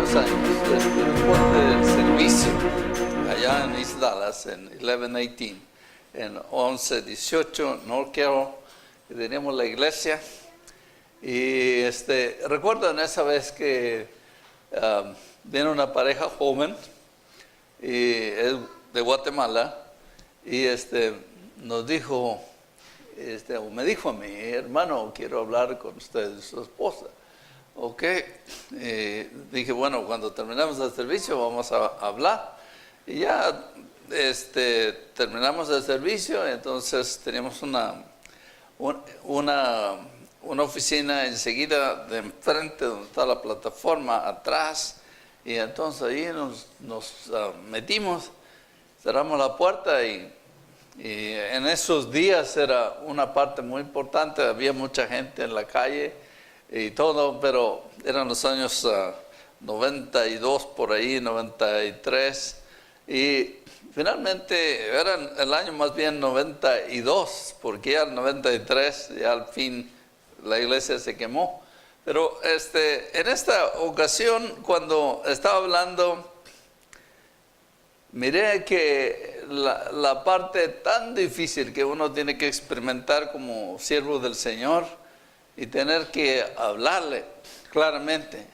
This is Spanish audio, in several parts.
algunos años, después del servicio, allá en East Dallas, en 1118, en 1118 North Carroll, y teníamos la iglesia. Y recuerdo en esa vez que vino una pareja joven, y es de Guatemala, y nos dijo, o me dijo a mí, hermano, quiero hablar con usted, su esposa. Ok, dije, bueno, cuando terminamos el servicio vamos a hablar. Y ya terminamos el servicio, entonces teníamos una oficina enseguida de enfrente donde está la plataforma, atrás. Y entonces ahí nos metimos, cerramos la puerta y en esos días era una parte muy importante, había mucha gente en la calle y todo, pero eran los años 92 por ahí, 93, y finalmente era el año más bien 92, porque ya el 93, ya al fin la iglesia se quemó. Pero en esta ocasión, cuando estaba hablando, miré que la parte tan difícil que uno tiene que experimentar como siervo del Señor y tener que hablarle claramente,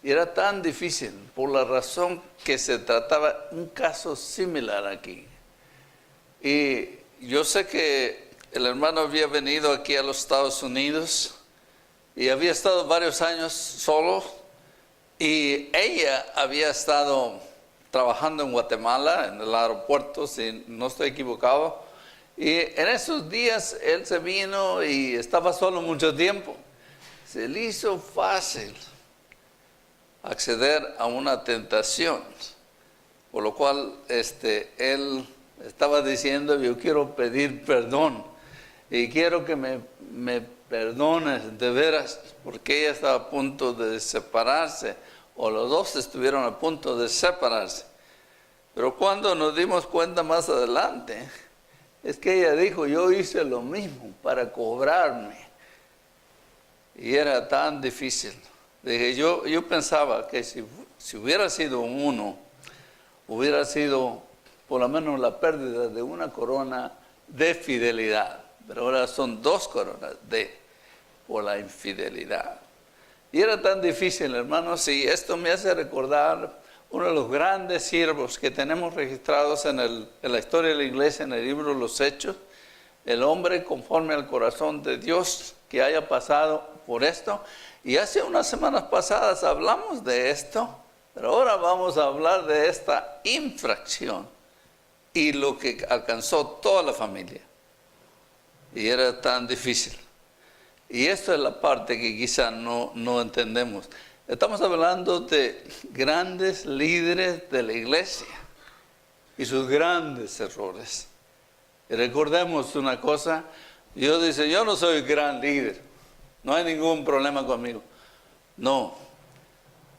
y era tan difícil por la razón que se trataba un caso similar aquí. Y yo sé que el hermano había venido aquí a los Estados Unidos y había estado varios años solo, y ella había estado trabajando en Guatemala, en el aeropuerto, si no estoy equivocado. Y en esos días él se vino y estaba solo mucho tiempo. Se le hizo fácil acceder a una tentación, por lo cual él estaba diciendo, yo quiero pedir perdón y quiero que me perdones de veras, porque ella estaba a punto de separarse, o los dos estuvieron a punto de separarse. Pero cuando nos dimos cuenta más adelante, es que ella dijo, yo hice lo mismo para cobrarme. Y era tan difícil. Dije, yo pensaba que si hubiera sido uno, hubiera sido por lo menos la pérdida de una corona de fidelidad. Pero ahora son dos coronas por la infidelidad. Y era tan difícil, hermanos, y esto me hace recordar uno de los grandes siervos que tenemos registrados en la historia de la iglesia, en el libro de los Hechos, el hombre conforme al corazón de Dios que haya pasado por esto. Y hace unas semanas pasadas hablamos de esto, pero ahora vamos a hablar de esta infracción y lo que alcanzó toda la familia. Y era tan difícil. Y esto es la parte que quizá no entendemos. Estamos hablando de grandes líderes de la iglesia y sus grandes errores. Y recordemos una cosa, Dios dice, yo no soy gran líder, no hay ningún problema conmigo. No,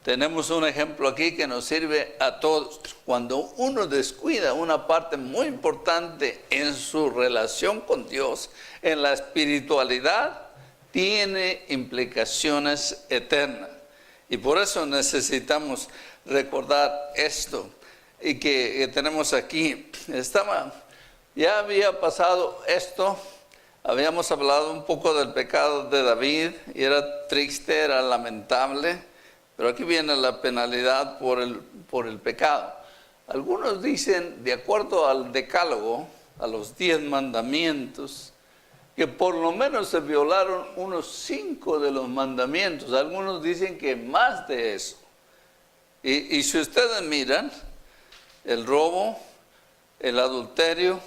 tenemos un ejemplo aquí que nos sirve a todos. Cuando uno descuida una parte muy importante en su relación con Dios, en la espiritualidad, tiene implicaciones eternas. Y por eso necesitamos recordar esto y que tenemos aquí. Ya había pasado esto, habíamos hablado un poco del pecado de David, y era triste, era lamentable, pero aquí viene la penalidad por el pecado. Algunos dicen, de acuerdo al decálogo, a los 10 mandamientos, que por lo menos se violaron unos 5 de los mandamientos. Algunos dicen que más de eso. Y si ustedes miran, el robo, el adulterio,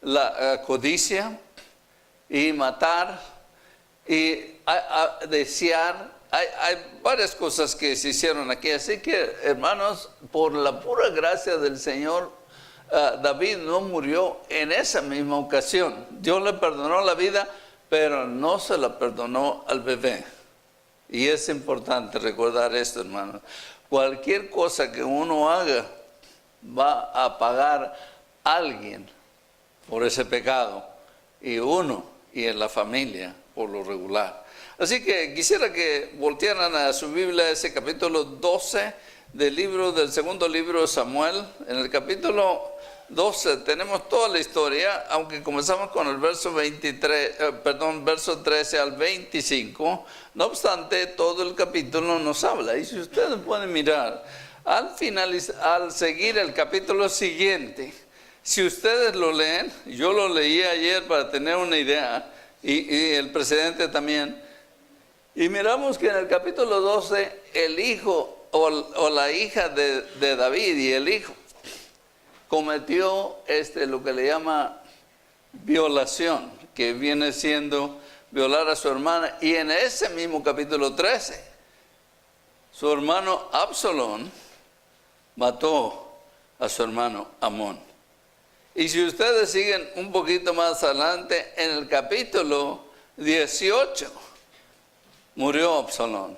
la codicia y matar y desear, hay varias cosas que se hicieron aquí. Así que, hermanos, por la pura gracia del Señor, David no murió en esa misma ocasión. Dios le perdonó la vida, pero no se la perdonó al bebé. Y es importante recordar esto, hermano. Cualquier cosa que uno haga va a pagar a alguien por ese pecado, y uno y en la familia por lo regular. Así que quisiera que voltearan a su Biblia ese capítulo 12 del segundo libro de Samuel. En el capítulo 12 tenemos toda la historia, aunque comenzamos con el verso verso 13 al 25. No obstante, todo el capítulo nos habla. Y si ustedes pueden mirar, al seguir el capítulo siguiente, si ustedes lo leen, yo lo leí ayer para tener una idea, y el presidente también, y miramos que en el capítulo 12, el hijo o la hija de David y el hijo cometió lo que le llama violación, que viene siendo violar a su hermana. Y en ese mismo capítulo 13, su hermano Absalón mató a su hermano Amón. Y si ustedes siguen un poquito más adelante, en el capítulo 18, murió Absalón.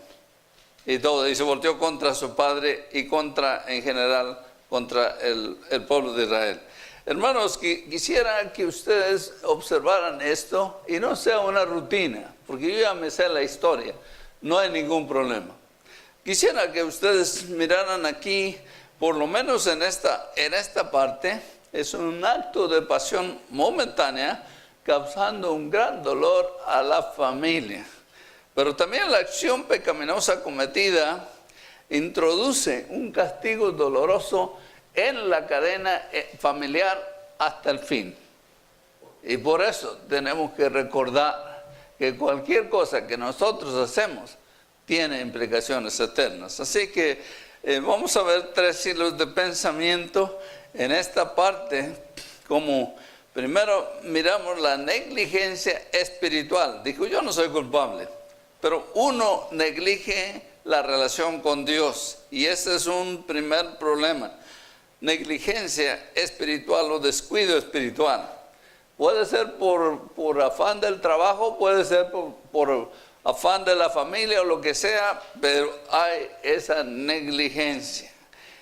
Y se volteó contra su padre y en general, contra el pueblo de Israel. Hermanos, quisiera que ustedes observaran esto y no sea una rutina, porque yo ya me sé la historia, no hay ningún problema. Quisiera que ustedes miraran aquí, por lo menos en esta parte, es un acto de pasión momentánea causando un gran dolor a la familia. Pero también la acción pecaminosa cometida introduce un castigo doloroso en la cadena familiar hasta el fin. Y por eso tenemos que recordar que cualquier cosa que nosotros hacemos tiene implicaciones eternas. Así que vamos a ver 3 hilos de pensamiento en esta parte. Como primero miramos la negligencia espiritual. Dijo, yo no soy culpable, pero uno neglige la relación con Dios, y ese es un primer problema. Negligencia espiritual o descuido espiritual. Puede ser por afán del trabajo, puede ser por afán de la familia o lo que sea, pero hay esa negligencia.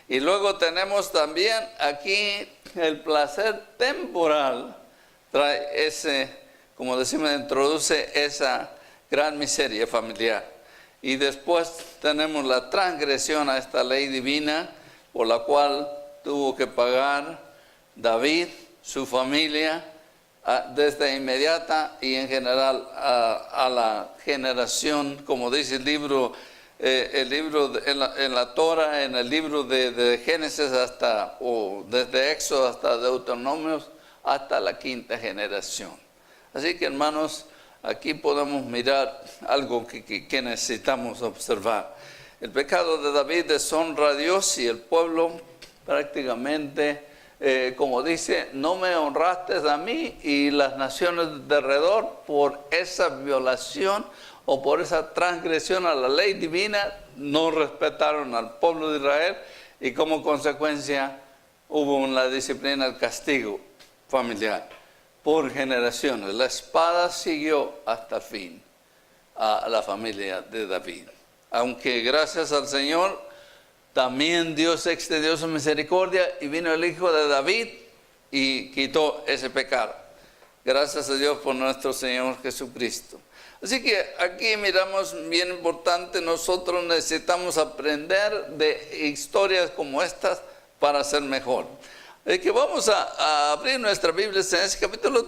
Y luego tenemos también aquí el placer temporal, trae como decimos, introduce esa gran miseria familiar. Y después tenemos la transgresión a esta ley divina, por la cual tuvo que pagar David, su familia, desde inmediata y en general a la generación, como dice el libro en la Torah, en el libro de Génesis desde Éxodo hasta Deuteronomios, hasta la 5ª generación. Así que, hermanos, aquí podemos mirar algo que necesitamos observar. El pecado de David deshonra a Dios, y el pueblo prácticamente, como dice, no me honraste a mí y las naciones de alrededor, por esa violación o por esa transgresión a la ley divina, no respetaron al pueblo de Israel, y como consecuencia hubo una disciplina, el castigo familiar por generaciones. La espada siguió hasta el fin a la familia de David. Aunque gracias al Señor, también Dios extendió su misericordia y vino el Hijo de David y quitó ese pecado. Gracias a Dios por nuestro Señor Jesucristo. Así que aquí miramos bien importante, nosotros necesitamos aprender de historias como estas para ser mejor. Que vamos a abrir nuestra Biblia en ese capítulo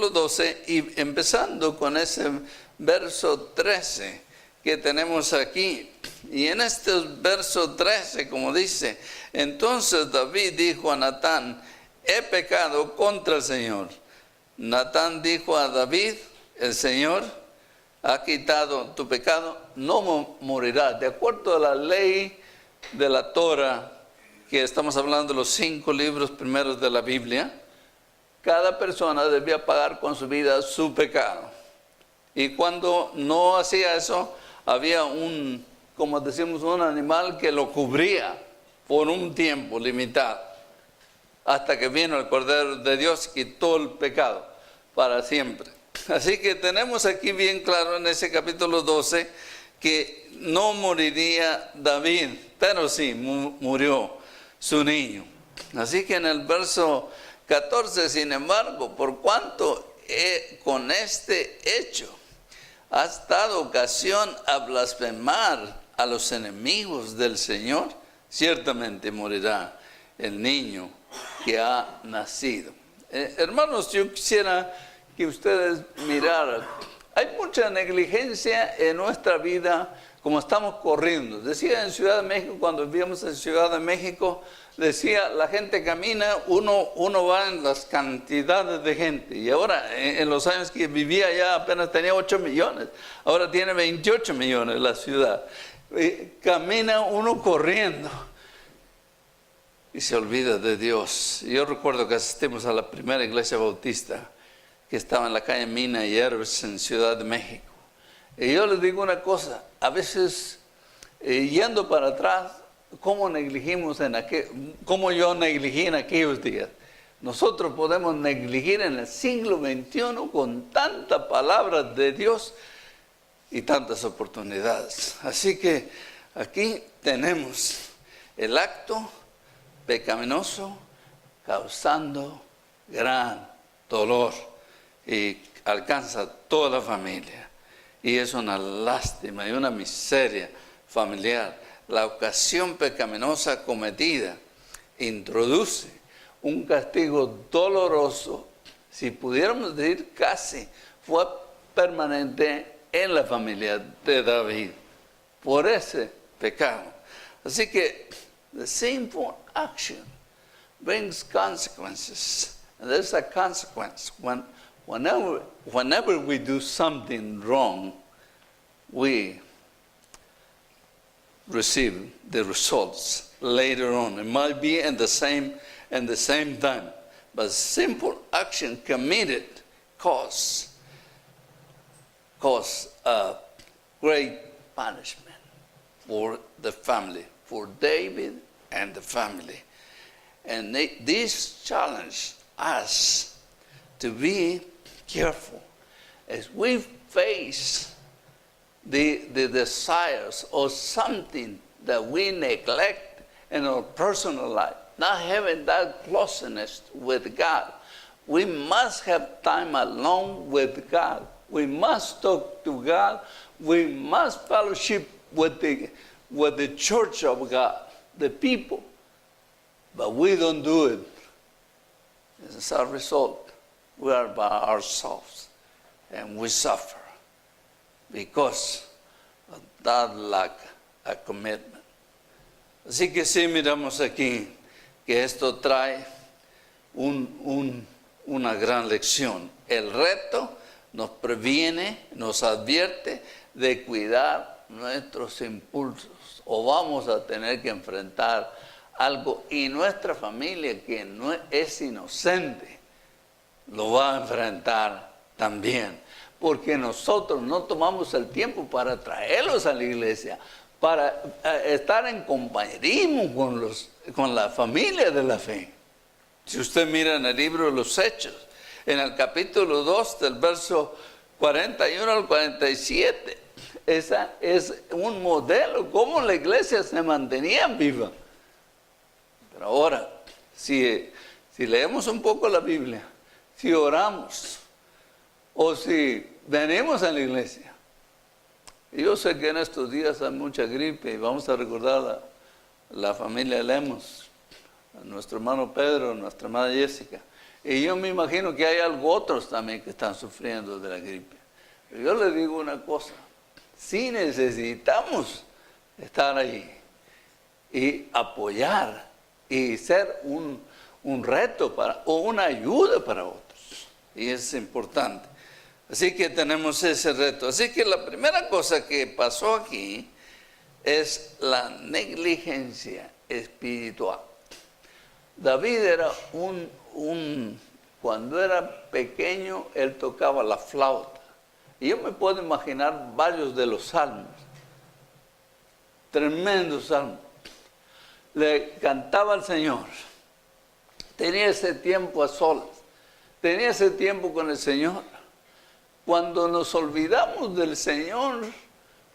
12, y empezando con ese verso 13 que tenemos aquí. Y en este verso 13, como dice, entonces David dijo a Natán, he pecado contra el Señor. Natán dijo a David, el Señor ha quitado tu pecado, no morirás. De acuerdo a la ley de la Torah, que estamos hablando de los 5 libros primeros de la Biblia, cada persona debía pagar con su vida su pecado. Y cuando no hacía eso, había como decimos, un animal que lo cubría por un tiempo limitado, hasta que vino el Cordero de Dios y quitó el pecado para siempre. Así que tenemos aquí bien claro en ese capítulo 12 que no moriría David, pero sí murió su niño. Así que en el verso 14, sin embargo, por cuanto con este hecho ¿Has dado ocasión a blasfemar a los enemigos del Señor? Ciertamente morirá el niño que ha nacido. Hermanos, yo quisiera que ustedes miraran. Hay mucha negligencia en nuestra vida como estamos corriendo. Decía en Ciudad de México, cuando vivíamos en Ciudad de México, decía, la gente camina, uno va en las cantidades de gente. Y ahora, en los años que vivía allá, apenas tenía 8 millones. Ahora tiene 28 millones la ciudad. Camina uno corriendo y se olvida de Dios. Yo recuerdo que asistimos a la primera iglesia bautista que estaba en la calle Mina y Herbes en Ciudad de México. Y yo les digo una cosa, a veces yendo para atrás, ¿cómo yo negligí en aquellos días? Nosotros podemos negligir en el siglo XXI con tanta palabra de Dios y tantas oportunidades. Así que aquí tenemos el acto pecaminoso causando gran dolor y alcanza toda la familia. Y es una lástima y una miseria familiar. La ocasión pecaminosa cometida introduce un castigo doloroso, si pudiéramos decir casi, fue permanente en la familia de David por ese pecado. Así que the sinful action brings consequences. And there's a consequence. Whenever we do something wrong, we receive the results later on. It might be in the same time, but simple action committed cause great punishment for the family, for David and the family. And this challenge us to be careful as we face the desires or something that we neglect in our personal life, not having that closeness with God. We must have time alone with God. We must talk to God. We must fellowship with the church of God, the people. But we don't do it. As a result, we are by ourselves and we suffer because of that lack of commitment. Así que sí, miramos aquí que esto trae una gran lección. El reto nos previene, nos advierte de cuidar nuestros impulsos, o vamos a tener que enfrentar algo, y nuestra familia, que no es inocente, lo va a enfrentar también, porque nosotros no tomamos el tiempo para traerlos a la iglesia, para estar en compañerismo con la familia de la fe. Si usted mira en el libro de los Hechos, en el capítulo 2, del verso 41 al 47, esa es un modelo, cómo la iglesia se mantenía viva. Pero ahora, si leemos un poco la Biblia, si oramos, o si venimos a la iglesia, yo sé que en estos días hay mucha gripe, y vamos a recordar la familia Lemos, a nuestro hermano Pedro, a nuestra hermana Jessica, y yo me imagino que hay algo otros también que están sufriendo de la gripe. Pero yo les digo una cosa, sí necesitamos estar ahí y apoyar y ser un reto o una ayuda para otros. Y es importante. Así que tenemos ese reto. Así que la primera cosa que pasó aquí es la negligencia espiritual. David era cuando era pequeño, él tocaba la flauta. Y yo me puedo imaginar varios de los salmos. Tremendos salmos. Le cantaba al Señor. Tenía ese tiempo a solas. Tenía ese tiempo con el Señor. Cuando nos olvidamos del Señor,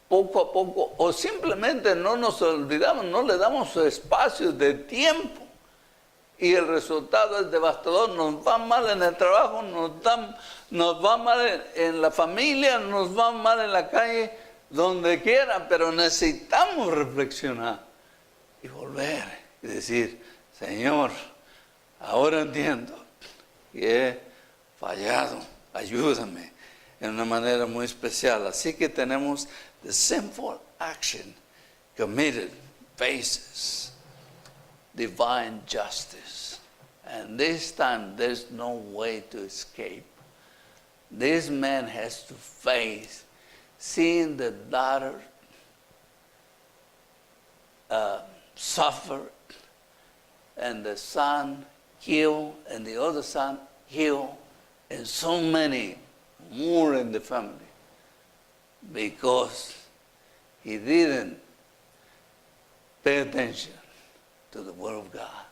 poco a poco, o simplemente no nos olvidamos, no le damos espacio de tiempo. y el resultado es devastador. Nos va mal en el trabajo, nos va mal en la familia, nos va mal en la calle, donde quiera, pero necesitamos reflexionar y volver y decir, Señor, ahora entiendo que he fallado, ayúdame en una manera muy especial. Así que tenemos the sinful action committed faces divine justice. And this time there's no way to escape. This man has to face seeing the daughter suffer and the son killed and the other son killed and so many more in the family because he didn't pay attention to the Word of God.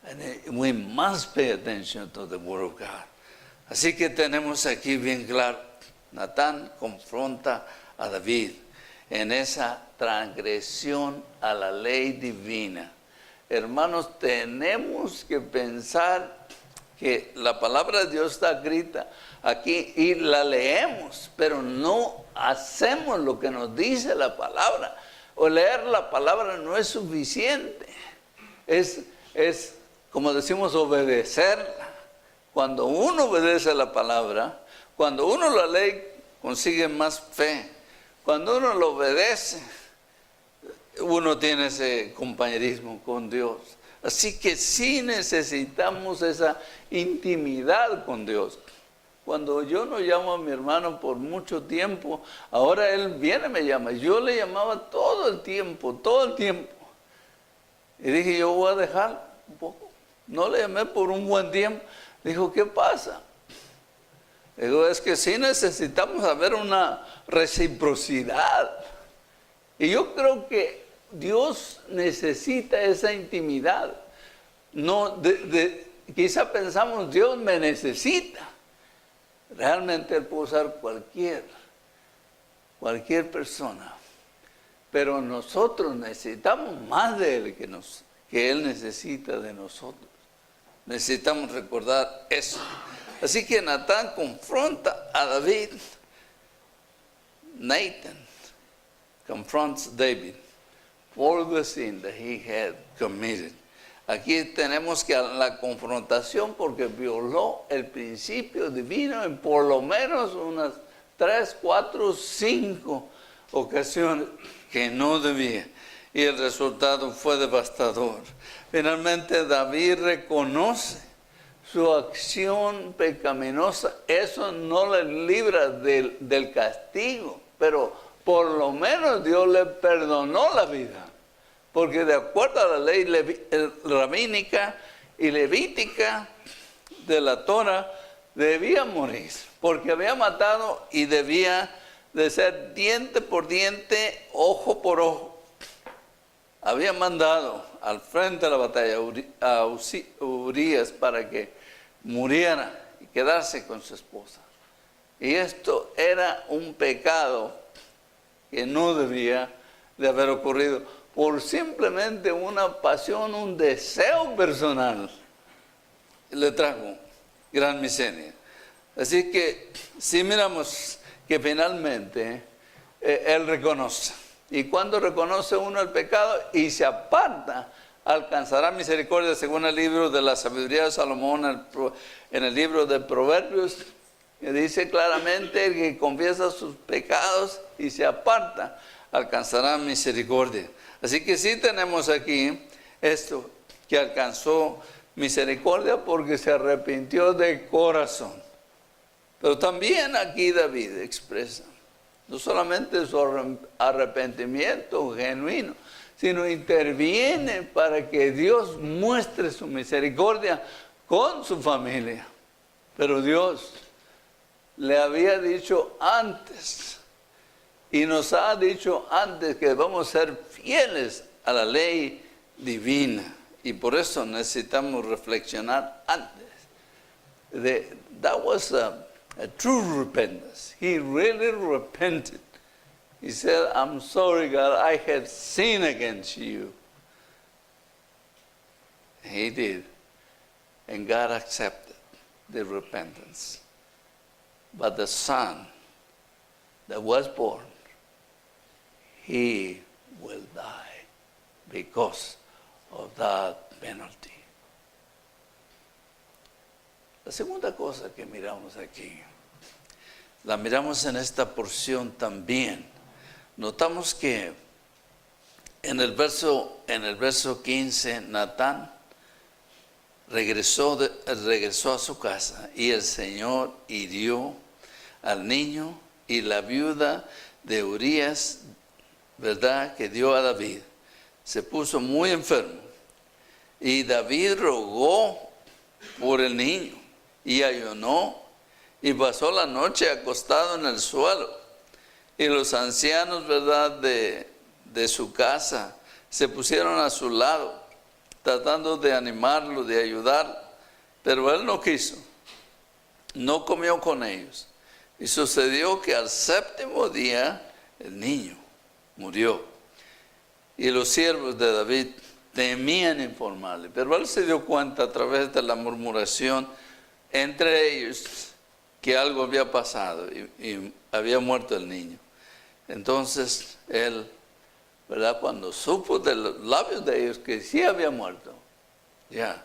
And we must pay attention to the Word of God. Así que tenemos aquí bien claro, Natán confronta a David en esa transgresión a la ley divina. Hermanos, tenemos que pensar que la palabra de Dios está escrita aquí y la leemos, pero no hacemos lo que nos dice la palabra. O leer la palabra no es suficiente. Es como decimos, obedecerla. Cuando uno obedece la palabra, cuando uno la lee, consigue más fe. Cuando uno lo obedece, uno tiene ese compañerismo con Dios. Así que sí necesitamos esa intimidad con Dios. Cuando yo no llamo a mi hermano por mucho tiempo, ahora él viene y me llama. Yo le llamaba todo el tiempo. Y dije, yo voy a dejar un poco. No le llamé por un buen tiempo. Dijo, ¿qué pasa? Digo, es que sí necesitamos haber una reciprocidad. Y yo creo que Dios necesita esa intimidad. No, quizá pensamos, Dios me necesita. Realmente Él puede usar cualquier persona. Pero nosotros necesitamos más de Él que Él necesita de nosotros. Necesitamos recordar eso. Así que Natán confronta a David. Nathan confronts David for the sin that he had committed. Aquí tenemos que la confrontación porque violó el principio divino en por lo menos unas 3, 4, 5 ocasiones que no debía. Y el resultado fue devastador. Finalmente David reconoce su acción pecaminosa. Eso no le libra del castigo, pero por lo menos Dios le perdonó la vida. Porque de acuerdo a la ley rabínica y levítica de la Torah, debía morir. Porque había matado y debía de ser diente por diente, ojo por ojo. Había mandado al frente de la batalla a Urías para que muriera y quedarse con su esposa. Y esto era un pecado que no debía de haber ocurrido por simplemente una pasión, un deseo personal. Le trajo gran miseria. Así que si miramos que finalmente él reconoce. Y cuando reconoce uno el pecado y se aparta, alcanzará misericordia, según el libro de la sabiduría de Salomón, en el libro de Proverbios, que dice claramente que confiesa sus pecados y se aparta, alcanzará misericordia. Así que sí tenemos aquí esto, que alcanzó misericordia porque se arrepintió de corazón. Pero también aquí David expresa no solamente su arrepentimiento genuino, sino interviene para que Dios muestre su misericordia con su familia. Pero Dios le había dicho antes, y nos ha dicho antes que vamos a ser fieles a la ley divina. Y por eso necesitamos reflexionar antes. That was a true repentance. He really repented. He said, I'm sorry, God, I had sinned against you. He did. and God accepted the repentance. But the son that was born, he will die because of that penalty. La segunda cosa que miramos aquí, la miramos en esta porción también. Notamos que en el verso 15, Natán regresó a su casa y el Señor hirió al niño y la viuda de Urías, ¿verdad?, que dio a David, se puso muy enfermo. Y David rogó por el niño y ayunó y pasó la noche acostado en el suelo. Y los ancianos, ¿verdad?, de su casa se pusieron a su lado, tratando de animarlo, de ayudarlo. Pero él no quiso, no comió con ellos. Y sucedió que al séptimo día el niño murió. Y los siervos de David temían informarle, pero él se dio cuenta a través de la murmuración entre ellos que algo había pasado y había muerto el niño. Entonces él, ¿verdad?, cuando supo de los labios de ellos que sí había muerto, ya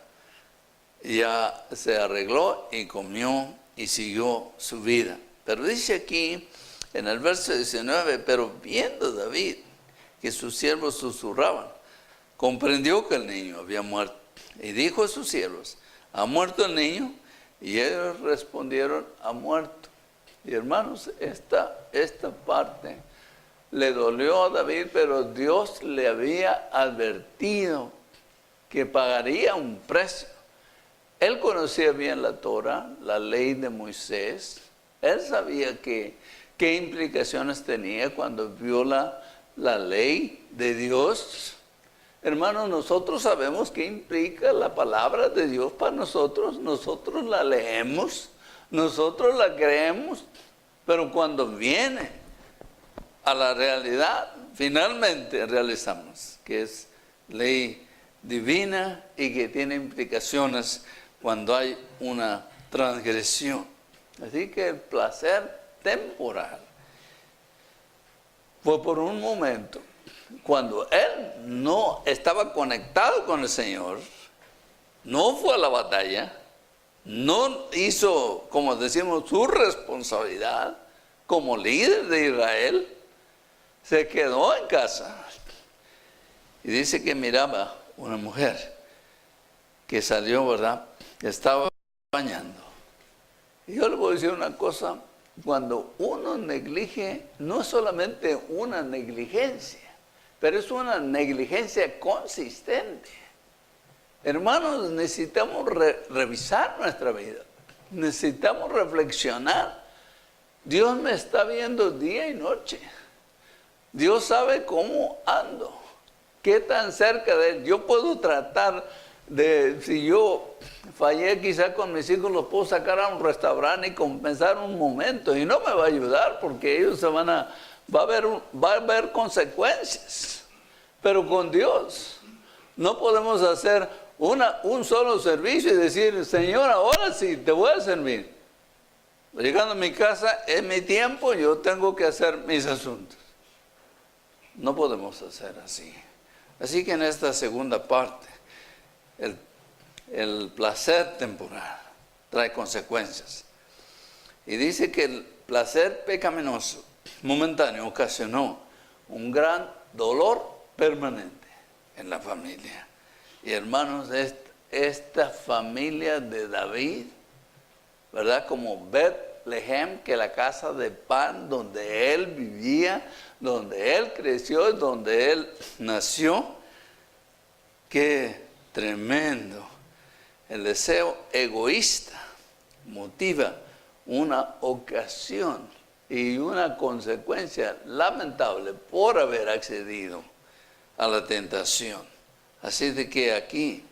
se arregló y comió y siguió su vida. Pero dice aquí en el verso 19, pero viendo David que sus siervos susurraban, comprendió que el niño había muerto y dijo a sus siervos, ¿ha muerto el niño? Y ellos respondieron, ha muerto. Y hermanos, esta parte le dolió a David, pero Dios le había advertido que pagaría un precio. Él conocía bien la Torah, la ley de Moisés. Él sabía qué implicaciones tenía cuando viola la ley de Dios. Hermanos, nosotros sabemos qué implica la palabra de Dios para nosotros. Nosotros la leemos, nosotros la creemos, pero cuando viene a la realidad, finalmente realizamos que es ley divina y que tiene implicaciones cuando hay una transgresión. Así que el placer temporal fue por un momento, cuando él no estaba conectado con el Señor, no fue a la batalla, no hizo, como decimos, su responsabilidad como líder de Israel, se quedó en casa. Y dice que miraba una mujer que salió, ¿verdad?, que estaba bañando. Y yo le voy a decir una cosa, cuando uno neglige, no es solamente una negligencia, pero es una negligencia consistente. Hermanos, necesitamos revisar nuestra vida, necesitamos reflexionar. Dios me está viendo día y noche. Dios sabe cómo ando, qué tan cerca de Él. Yo puedo tratar de, si yo fallé quizá con mis hijos, los puedo sacar a un restaurante y compensar un momento, y no me va a ayudar porque ellos va a haber consecuencias. Pero con Dios no podemos hacer un solo servicio y decir, Señor, ahora sí te voy a servir. Llegando a mi casa, es mi tiempo, yo tengo que hacer mis asuntos. No podemos hacer así. Así que en esta segunda parte, el placer temporal trae consecuencias. Y dice que el placer pecaminoso momentáneo ocasionó un gran dolor permanente en la familia. Y hermanos, esta familia de David, ¿verdad?, como Betlehem, que la casa de pan donde él vivía, donde él creció, donde él nació, qué tremendo. El deseo egoísta motiva una ocasión y una consecuencia lamentable por haber accedido a la tentación. Así de que aquí,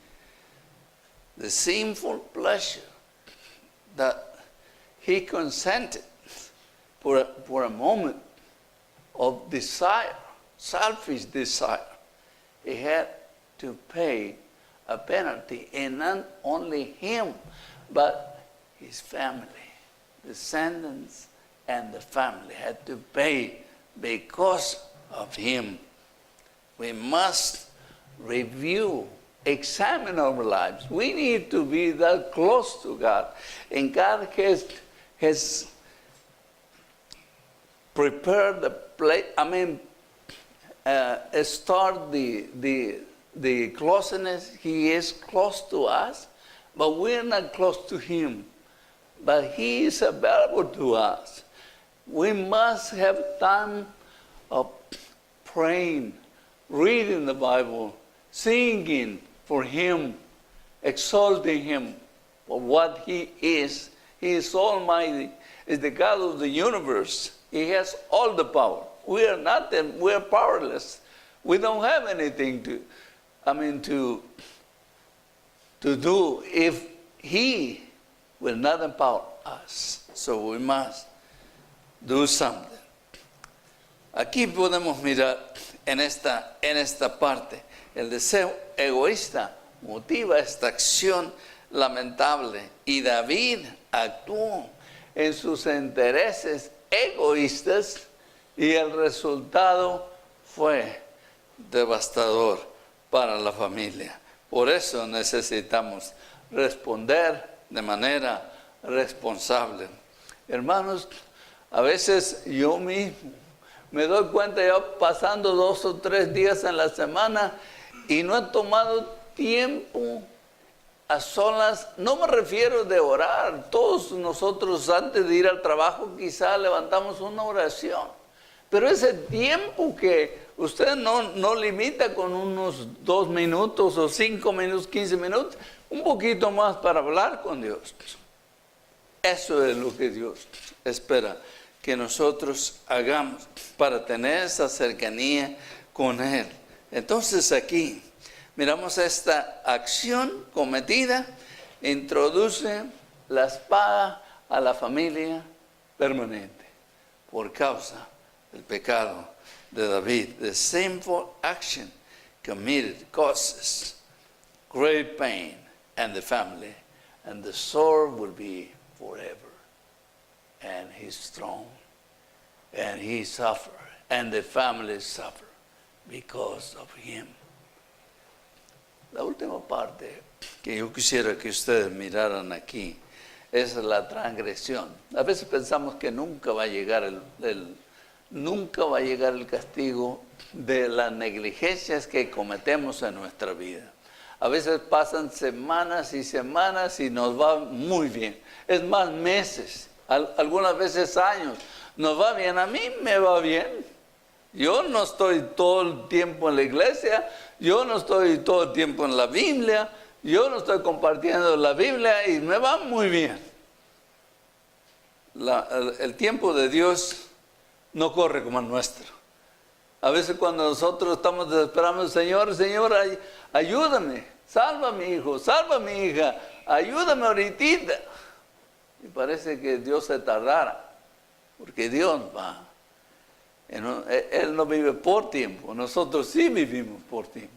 the sinful pleasure that he consented for a moment of desire, selfish desire, he had to pay a penalty, and not only him, but his family, descendants, and the family had to pay because of him. We must review, examine our lives. We need to be that close to God. And God has prepared the place, start the closeness. He is close to us, but we're not close to him. But he is available to us. We must have time of praying, reading the Bible, singing for him, exalting him for what he is. He is almighty. Is the God of the universe. He has all the power. We are nothing. We are powerless. We don't have anything to do if he will not empower us. So we must do something. Aquí podemos mirar en esta parte. El deseo egoísta motiva esta acción lamentable. Y David actuó en sus intereses egoístas y el resultado fue devastador para la familia. Por eso necesitamos responder de manera responsable. Hermanos, a veces yo mismo me doy cuenta, yo pasando 2 o 3 días en la semana y no he tomado tiempo a solas. No me refiero de orar. Todos nosotros antes de ir al trabajo quizá levantamos una oración. Pero ese tiempo que usted no limita con unos 2 minutos o 5 minutos, 15 minutos, un poquito más para hablar con Dios. Eso es lo que Dios espera que nosotros hagamos para tener esa cercanía con Él. Entonces aquí miramos esta acción cometida, introduce la espada a la familia permanente por causa del pecado de David. The sinful action committed causes great pain and the family, and the sword will be forever. And his throne, and he suffered, and the family suffered because of him. La última parte que yo quisiera que ustedes miraran aquí es la transgresión. A veces pensamos que nunca va a llegar el castigo de las negligencias que cometemos en nuestra vida. A veces pasan semanas y semanas y nos va muy bien. Es más, meses, algunas veces años. Nos va bien, a mí me va bien. Yo no estoy todo el tiempo en la iglesia, yo no estoy todo el tiempo en la Biblia, yo no estoy compartiendo la Biblia y me va muy bien. El tiempo de Dios no corre como el nuestro. A veces cuando nosotros estamos desesperando, Señor, ayúdame, salva a mi hijo, salva a mi hija, ayúdame ahorita. Y parece que Dios se tardara, porque Dios va. Él no vive por tiempo, nosotros sí vivimos por tiempo.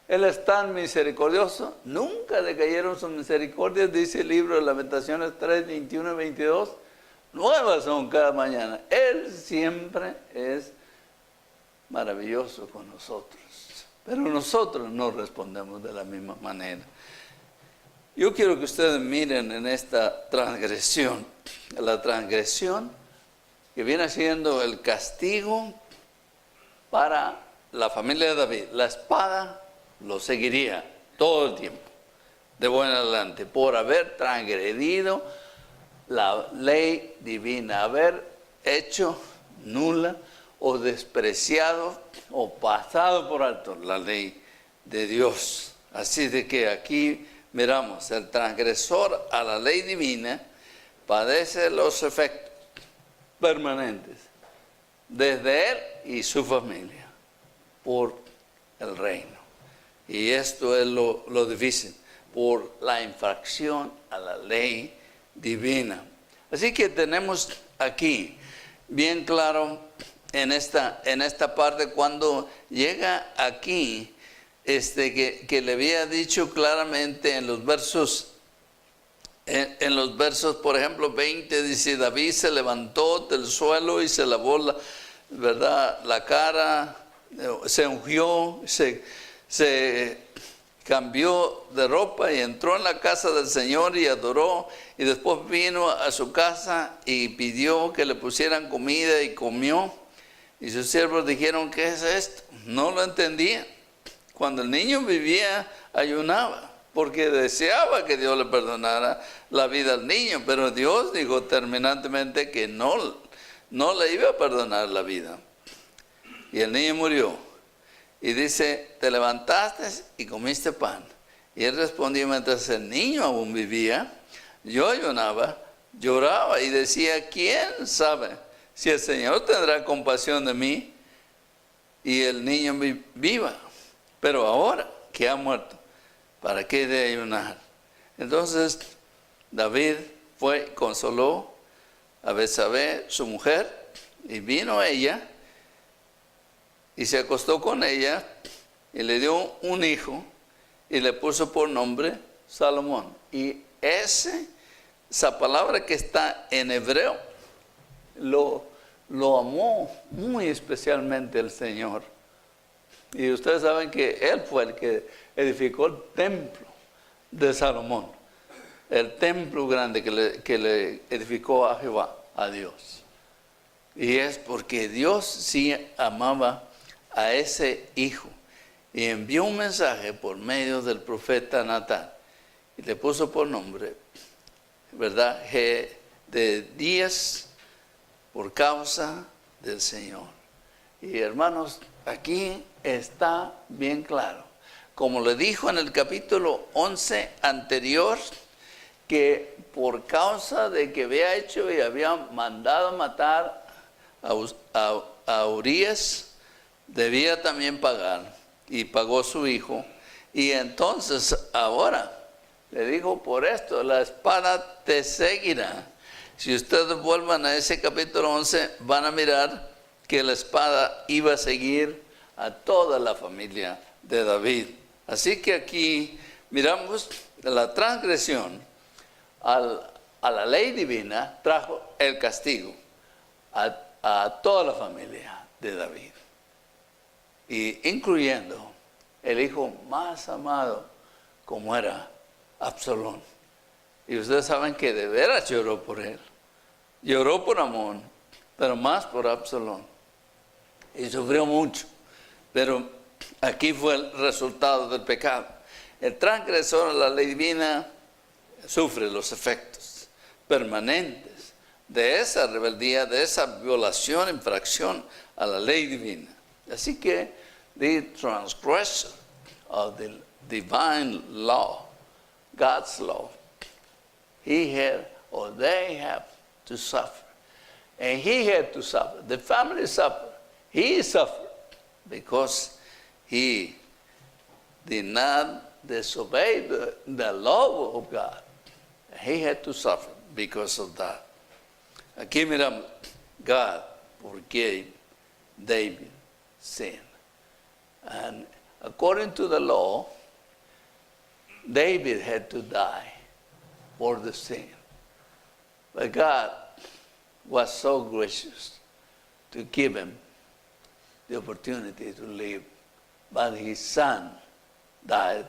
Él es tan misericordioso, nunca decayeron sus misericordias, dice el libro de Lamentaciones 3, 21 y 22. Nuevas son cada mañana. Él siempre es maravilloso con nosotros, pero nosotros no respondemos de la misma manera. Yo quiero que ustedes miren en esta transgresión, la transgresión que viene siendo el castigo para la familia de David. La espada lo seguiría todo el tiempo, de buen adelante, por haber transgredido la ley divina, haber hecho nula o despreciado o pasado por alto la ley de Dios. Así de que aquí miramos, el transgresor a la ley divina padece los efectos permanentes desde él y su familia por el reino. Y esto es lo difícil, por la infracción a la ley divina. Así que tenemos aquí bien claro en esta parte, cuando llega aquí que le había dicho claramente en los versos. En los versos, por ejemplo, 20 dice, David se levantó del suelo y se lavó la cara, se ungió, se cambió de ropa y entró en la casa del Señor y adoró. Y después vino a su casa y pidió que le pusieran comida y comió. Y sus siervos dijeron, ¿qué es esto? No lo entendían. Cuando el niño vivía, ayunaba, porque deseaba que Dios le perdonara la vida al niño, pero Dios dijo terminantemente que no le iba a perdonar la vida. Y el niño murió. Y dice, te levantaste y comiste pan. Y él respondió, mientras el niño aún vivía, yo ayunaba, lloraba y decía, ¿quién sabe si el Señor tendrá compasión de mí y el niño viva? Pero ahora que ha muerto, ¿para qué de ayunar? Entonces David fue y consoló a Betsabé, su mujer, y vino ella y se acostó con ella y le dio un hijo y le puso por nombre Salomón. Y esa palabra que está en hebreo lo amó muy especialmente el Señor. Y ustedes saben que él fue el que edificó el templo de Salomón, el templo grande que le edificó a Jehová, a Dios. Y es porque Dios sí amaba a ese hijo y envió un mensaje por medio del profeta Natán y le puso por nombre, ¿verdad?, de días por causa del Señor. Y hermanos, aquí está bien claro, como le dijo en el capítulo 11 anterior, que por causa de que había hecho y había mandado matar a Urías, debía también pagar, y pagó su hijo. Y entonces ahora le dijo, por esto la espada te seguirá. Si ustedes vuelvan a ese capítulo 11, van a mirar que la espada iba a seguir a toda la familia de David. Así que aquí miramos la transgresión a la ley divina trajo el castigo a toda la familia de David, y incluyendo el hijo más amado como era Absalón. Y ustedes saben que de veras lloró por él, lloró por Amón, pero más por Absalón, y sufrió mucho. Pero aquí fue el resultado del pecado. El transgresor a la ley divina sufre los efectos permanentes de esa rebeldía, de esa violación, infracción a la ley divina. Así que the transgressor of the divine law, God's law, he had, or they have to suffer. And he had to suffer. The family suffered. He suffered because he did not disobey the law of God. He had to suffer because of that. Aquí miramos, God forgave David sin. And according to the law, David had to die for the sin. But God was so gracious to give him the opportunity to live. But his son died.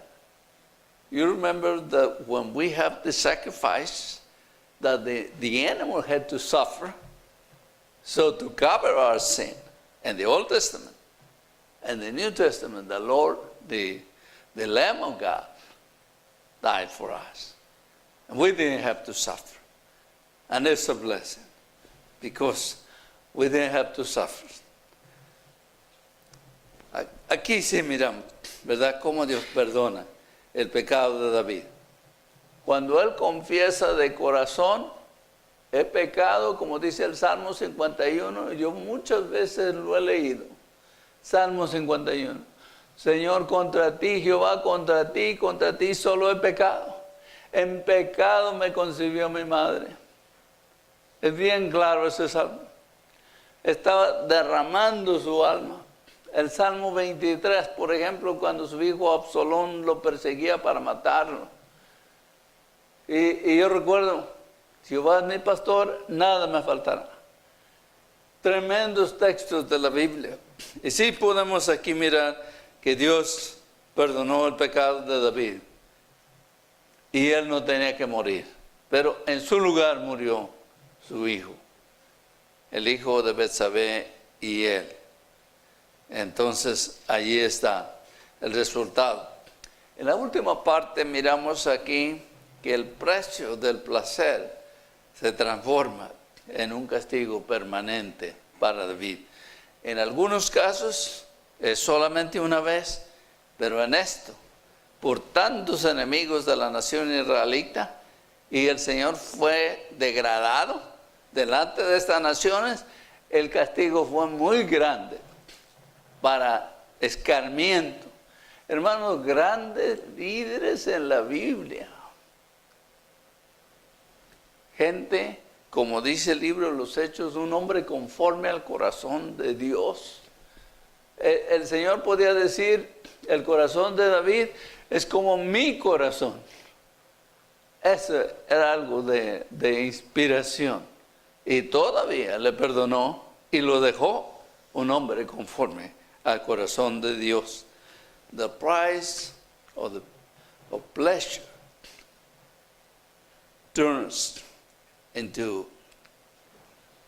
You remember that when we have the sacrifice, that the animal had to suffer, so to cover our sin. In the Old Testament and the New Testament, the Lord, the Lamb of God, died for us. And we didn't have to suffer. And it's a blessing, because we didn't have to suffer. Aquí sí miramos, ¿verdad?, cómo Dios perdona el pecado de David. Cuando él confiesa de corazón, he pecado, como dice el Salmo 51, yo muchas veces lo he leído. Salmo 51. Señor, contra ti, Jehová, contra ti solo he pecado. En pecado me concibió mi madre. Es bien claro ese salmo. Estaba derramando su alma El Salmo 23, por ejemplo, cuando su hijo Absalón lo perseguía para matarlo. Y yo recuerdo, Jehová es mi pastor, nada me faltará. Tremendos textos de la Biblia. Y sí podemos aquí mirar que Dios perdonó el pecado de David. Y él no tenía que morir. Pero en su lugar murió su hijo. El hijo de Betsabé y él. Entonces, allí está el resultado. En la última parte miramos aquí que el precio del placer se transforma en un castigo permanente para David. En algunos casos es solamente una vez, pero en esto, por tantos enemigos de la nación israelita, y el Señor fue degradado delante de estas naciones, el castigo fue muy grande para escarmiento. Hermanos, grandes líderes en la Biblia. Gente, como dice el libro de los Hechos, un hombre conforme al corazón de Dios. El Señor podía decir, el corazón de David es como mi corazón. Eso era algo de inspiración. Y todavía le perdonó y lo dejó un hombre conforme al corazón de Dios. The price of pleasure turns into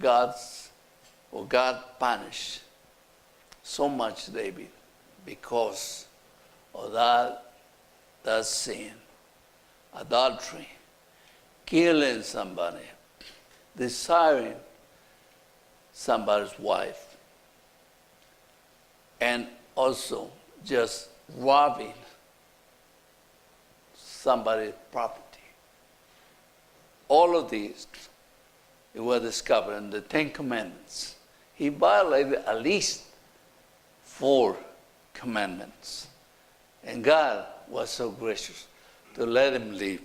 God punished so much David because of that sin, adultery, killing somebody, desiring somebody's wife, and also just robbing somebody's property. All of these were discovered in the Ten Commandments. He violated at least 4 commandments. And God was so gracious to let him live.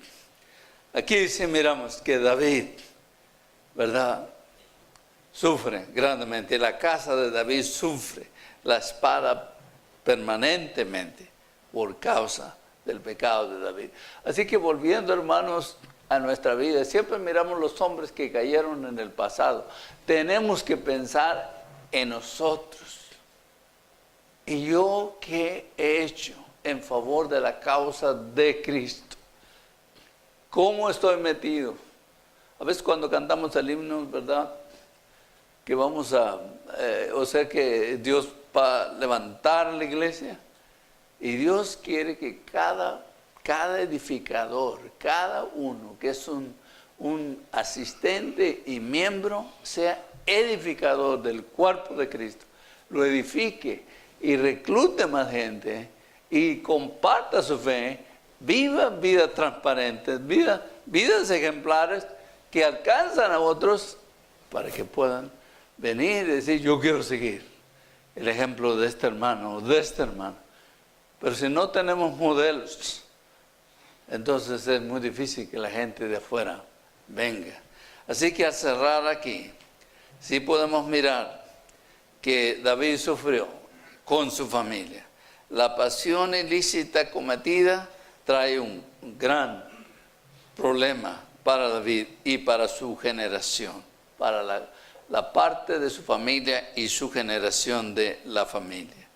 Aquí sí miramos que David, ¿verdad?, sufre grandemente. La casa de David sufre la espada permanentemente por causa del pecado de David. Así que volviendo, hermanos, a nuestra vida, siempre miramos los hombres que cayeron en el pasado. Tenemos que pensar en nosotros. ¿Y yo qué he hecho en favor de la causa de Cristo? ¿Cómo estoy metido? A veces cuando cantamos el himno, ¿verdad?, que vamos a, o sea que Dios va a levantar la iglesia, y Dios quiere que cada edificador, cada uno que es un asistente y miembro, sea edificador del cuerpo de Cristo, lo edifique y reclute más gente y comparta su fe, viva vidas transparentes, vidas ejemplares que alcanzan a otros para que puedan venir y decir, yo quiero seguir el ejemplo de este hermano o de este hermano. Pero si no tenemos modelos, entonces es muy difícil que la gente de afuera venga. Así que al cerrar aquí, sí podemos mirar que David sufrió con su familia. La pasión ilícita cometida trae un gran problema para David y para su generación, para la parte de su familia y su generación de la familia.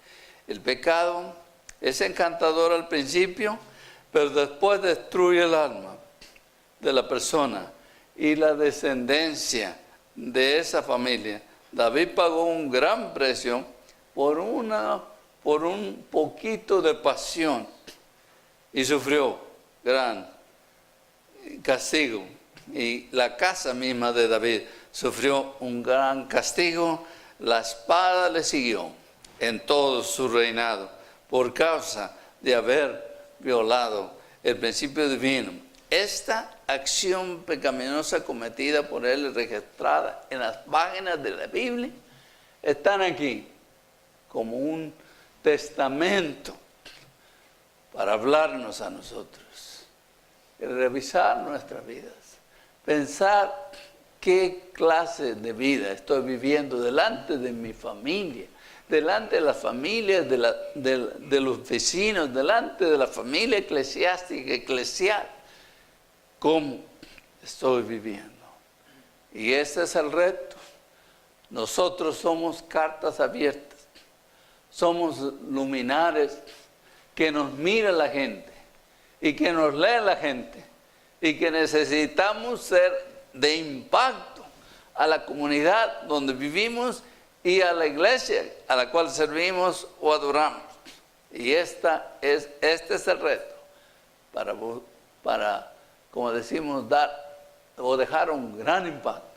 El pecado es encantador al principio, pero después destruye el alma de la persona y la descendencia de esa familia. David pagó un gran precio por un poquito de pasión y sufrió gran castigo. Y la casa misma de David sufrió un gran castigo. La espada le siguió en todo su reinado por causa de haber violado el principio divino. Esta acción pecaminosa cometida por él y registrada en las páginas de la Biblia están aquí como un testamento para hablarnos a nosotros y revisar nuestras vidas, pensar qué clase de vida estoy viviendo delante de mi familia, delante de las familias, de los vecinos, delante de la familia eclesiástica, eclesial, cómo estoy viviendo. Y ese es el reto. Nosotros somos cartas abiertas, somos luminares que nos mira la gente y que nos lee la gente y que necesitamos ser de impacto a la comunidad donde vivimos y a la iglesia a la cual servimos o adoramos. Y este es el reto para, como decimos, dar o dejar un gran impacto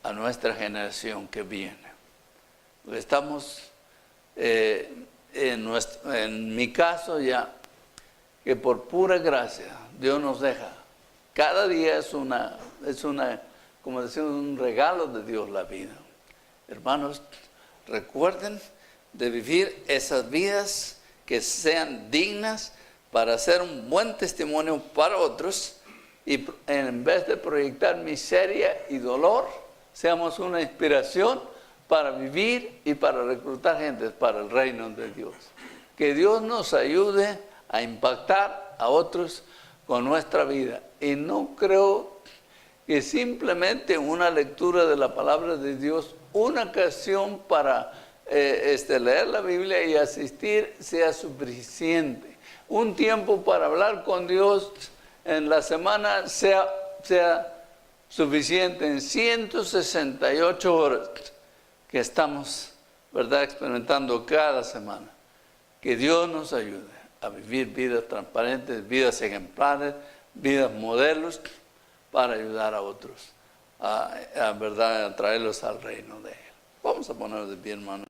a nuestra generación que viene. Estamos, en mi caso ya, que por pura gracia Dios nos deja. Cada día es una, como decimos, un regalo de Dios la vida. Hermanos, recuerden de vivir esas vidas que sean dignas para ser un buen testimonio para otros y en vez de proyectar miseria y dolor, seamos una inspiración para vivir y para reclutar gente para el reino de Dios. Que Dios nos ayude a impactar a otros con nuestra vida. Y no creo que simplemente una lectura de la palabra de Dios, una ocasión para leer la Biblia y asistir sea suficiente. Un tiempo para hablar con Dios en la semana sea suficiente. En 168 horas que estamos, ¿verdad?, experimentando cada semana. Que Dios nos ayude a vivir vidas transparentes, vidas ejemplares, vidas modelos para ayudar a otros, ¿verdad?, a traerlos al reino de Él. Vamos a ponernos de pie, hermanos.